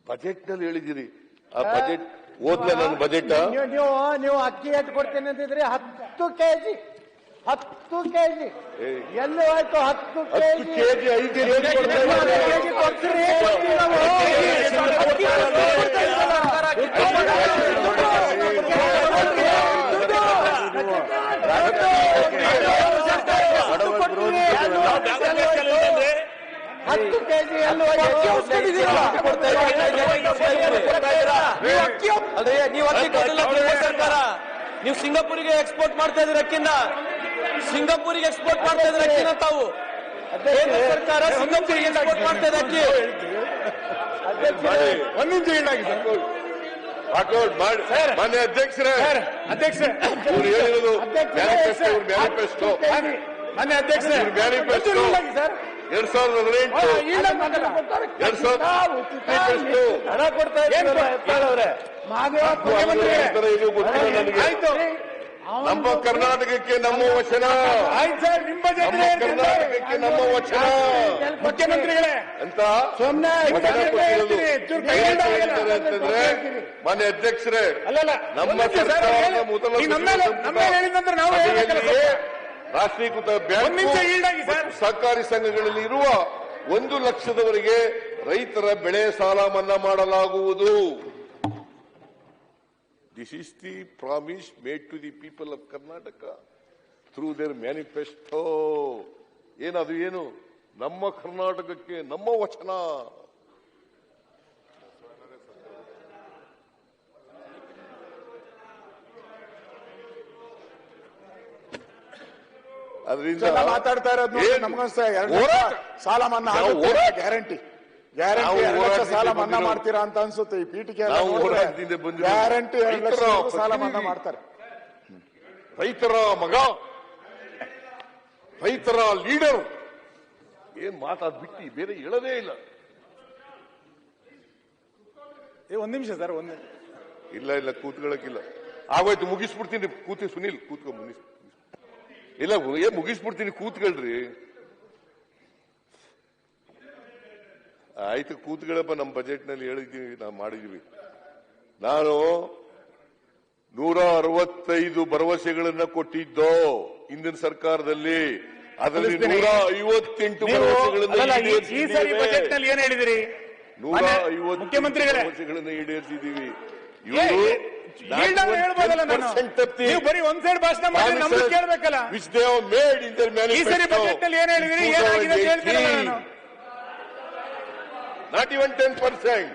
Budget ನಲ್ಲಿ ಹೇಳಿದಿರಿ. ಆ ಬಜೆಟ್ ಓದ್ಲ ನನ್ನ ಬಜೆಟ್. ನೀವು ಅಕ್ಕಿ ಎಷ್ಟು ಕೊಡ್ತೇನೆ ಅಂತಿದ್ರಿ? 10 ಕೆಜಿ ಎಲ್ಲಿ ಹೋಯ್ತು? 10 ಕೆಜಿ 5 ಕೊಡ್ತೀರಿ. ನೀವು ಸಿಂಗಾಪುರಿಗೆ ಎಕ್ಸ್ಪೋರ್ಟ್ ಮಾಡ್ತಾ ಇದ್ರಿ ಅಕ್ಕಿನ, ಸಿಂಗಾಪುರಿಗೆ ಎಕ್ಸ್ಪೋರ್ಟ್ ಮಾಡ್ತಾ ಇದ್ರಿ ಅಕ್ಕಿನ ತಾವು. ಕೇಂದ್ರ ಸರ್ಕಾರ ಸಿಂಗಾಪುರಿಗೆ ಎಕ್ಸ್ಪೋರ್ಟ್ ಮಾಡ್ತಾ ಇದೆ ಅಕ್ಕಿ. ಮಾನ್ಯ ಅಧ್ಯಕ್ಷರೇ, ಇವ್ರು ಹೇಳಿರೋದು ಮ್ಯಾನಿಫೆಸ್ಟೋ, ಮ್ಯಾನಿಫೆಸ್ಟೋ 2018 ನಮ್ಮ ಕರ್ನಾಟಕಕ್ಕೆ ನಮ್ಮ ವಚನ, ಕರ್ನಾಟಕಕ್ಕೆ ನಮ್ಮ ವಚನ ಮುಖ್ಯಮಂತ್ರಿಗಳೇ ಅಂತ ಅಂತಂದ್ರೆ ಮಾನ್ಯ ಅಧ್ಯಕ್ಷರೇ, ನಮ್ಮ ಸರ್ಕಾರದ ಮೊದಲ ರಾಷ್ಟ್ರೀಕೃತ ಬ್ಯಾಂಕ್ ಸಹಕಾರಿ ಸಂಘಗಳಲ್ಲಿ ಇರುವ 1 ಲಕ್ಷದವರೆಗೆ ರೈತರ ಬೆಳೆ ಸಾಲ ಮನ್ನಾ ಮಾಡಲಾಗುವುದು. This is the promise made to the people of Karnataka through their manifesto. ಏನದು? ಏನು? ನಮ್ಮ ಕರ್ನಾಟಕಕ್ಕೆ ನಮ್ಮ ವಚನ. ಅದರಿಂದ ಮಾತಾಡ್ತಾ ಇರೋದು ಸಾಲ ಮನ್ನಾ ಗ್ಯಾರಂಟಿ ಸಾಲ ಮನ್ನಾ ಮಾಡ್ತೀರಾ ಅಂತ ಅನ್ಸುತ್ತೆ. ಈ ಪೀಠಿಕೆ ಗ್ಯಾರಂಟಿ 2 ಲಕ್ಷ ಸಾಲ ಮನ್ನಾ ಮಾಡ್ತಾರೆ. ರೈತರ ಮಗ, ರೈತರ ಲೀಡರ್ ಏನ್ ಮಾತಾಡ್ಬಿಟ್ಟು ಬೇರೆ ಹೇಳದೇ ಇಲ್ಲ. ಒಂದ್ ನಿಮಿಷ ಸರ್, ಇಲ್ಲ ಕೂತ್ಕೊಳ್ಳಕ್ಕಿಲ್ಲ. ಆಗೋಯ್ತು, ಮುಗಿಸ್ಬಿಡ್ತೀನಿ. ಸುನೀಲ್ ಕೂತ್ಕೊ, ಇಲ್ಲ ಮುಗಿಸ್ಬಿಡ್ತೀನಿ, ಕೂತ್ಕೊಳ್ರಿ. ಆಯ್ತು ಕೂತ್ಗಳಪ್ಪ. ನಮ್ಮ ಬಜೆಟ್ ನಲ್ಲಿ ಹೇಳಿದ್ದೀವಿ, ನಾವು ಮಾಡಿದೀವಿ. ನಾನು 165 ಭರವಸೆಗಳನ್ನ ಕೊಟ್ಟಿದ್ದೋ ಹಿಂದಿನ ಸರ್ಕಾರದಲ್ಲಿ. ಅದರಲ್ಲಿ 158 ಭರವಸೆಗಳನ್ನು ಹೇಳಿದಿರಿ. 150 ಭರವಸೆಗಳನ್ನು ಈಡೇರಿಸಿದ್ದೀವಿ. ಬರೀ ಒಂದ್ ಸೈಡ್ ಭಾಷಣ ಮಾಡಿ ನಮ್ಗೆ ಕೇಳಬೇಕಲ್ಲ. Which they have made in their manifesto. ಏನ್ ಹೇಳಿದಿರಿ, ಏನಾಗಿದೆ ಹೇಳ್ತೀರಾ? Not even 10%.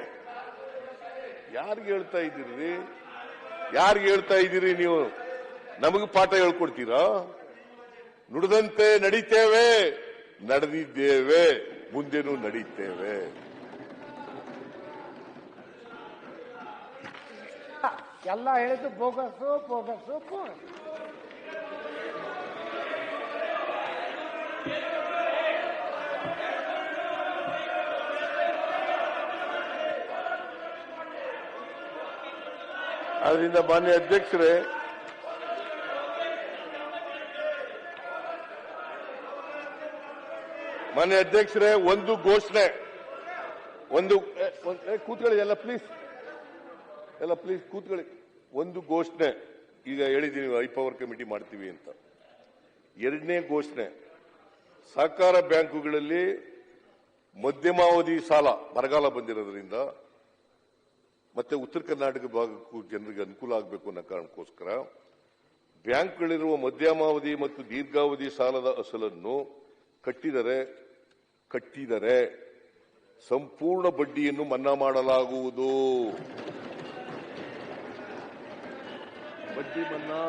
ಯಾರಿಗೆ ಹೇಳ್ತಾ ಇದ್ದೀರಿ? ಯಾರಿಗೆ ಹೇಳ್ತಾ ಇದ್ದೀರಿ ನೀವು? ನಮಗೆ ಪಾಠ ಹೇಳ್ಕೊಡ್ತೀರಾ? ನುಡಿದಂತೆ ನಡೀತೇವೆ, ನಡೆದಿದ್ದೇವೆ, ಮುಂದೆನೂ ನಡೀತೇವೆ. ಎಲ್ಲ ಹೇಳಿದ್ದು ಬೋಗಸು. ಆದ್ರಿಂದ ಮಾನ್ಯ ಅಧ್ಯಕ್ಷರೇ, ಒಂದು ಘೋಷಣೆ, ಕೂತ್ಕೊಳ್ಳಿ ಎಲ್ಲ ಪ್ಲೀಸ್ ಕೂತ್ಕೊಳ್ಳಿ. ಒಂದು ಘೋಷಣೆ ಈಗ ಹೇಳಿದ್ದೀನಿ, ಹೈಪವರ್ ಕಮಿಟಿ ಮಾಡ್ತೀವಿ ಅಂತ. 2ನೇ ಘೋಷಣೆ, ಸಹಕಾರ ಬ್ಯಾಂಕುಗಳಲ್ಲಿ ಮಧ್ಯಮಾವಧಿ ಸಾಲ, ಬರಗಾಲ ಬಂದಿರೋದ್ರಿಂದ ಮತ್ತೆ ಉತ್ತರ ಕರ್ನಾಟಕ ಭಾಗಕ್ಕೂ ಜನರಿಗೆ ಅನುಕೂಲ ಆಗಬೇಕು ಅನ್ನೋ ಕಾರಣಕ್ಕೋಸ್ಕರ ಬ್ಯಾಂಕ್ಗಳಿರುವ ಮಧ್ಯಮಾವಧಿ ಮತ್ತು ದೀರ್ಘಾವಧಿ ಸಾಲದ ಅಸಲನ್ನು ಕಟ್ಟಿದರೆ ಸಂಪೂರ್ಣ ಬಡ್ಡಿಯನ್ನು ಮನ್ನಾ ಮಾಡಲಾಗುವುದು. ಬಡ್ಡಿ ಮನ್ನಾ